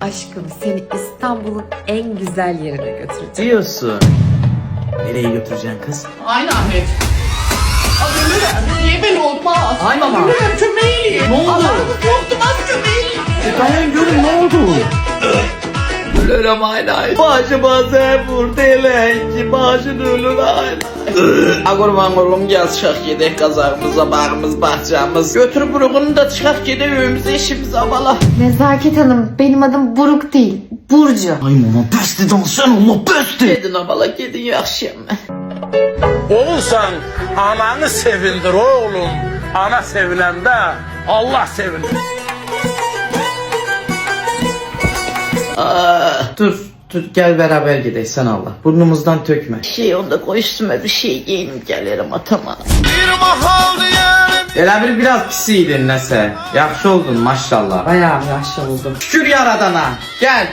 Aşkım seni İstanbul'un en güzel yerine götüreceğim. Diyorsun. Nereye götüreceksin kız? Aynı Ahmet. Abi ölürüm. Niye böyle olmaz? Ay baba. Ölürüm çömeği. Ne oldu? Korktum az çömeği. Dayan görün ne oldu? Ölürüm aynı. Başıma vur delenki başın ölür aynı. Agurman oğlum gez çıkak yedek kazağımıza bağımız bahçemiz. Götür burugunu da çıkak yedek evimize işimize valla. Nezaket Hanım benim adım Buruk değil Burcu. Ay mama pesti dansan Allah pesti. Gedin abala gedin yakşım. Oğulsan ananı sevindir oğlum. Ana sevilende Allah sevindir. Dur gel beraber gidelim sen Allah. Burnumuzdan tökme. Onda koy üstüme bir şey giyinim gelirim atama. Elə bir biraz pis idin nəsə. Yaxşı oldun maşallah. Bayağı yaşlı oldum. Şükür yaradana. Gel.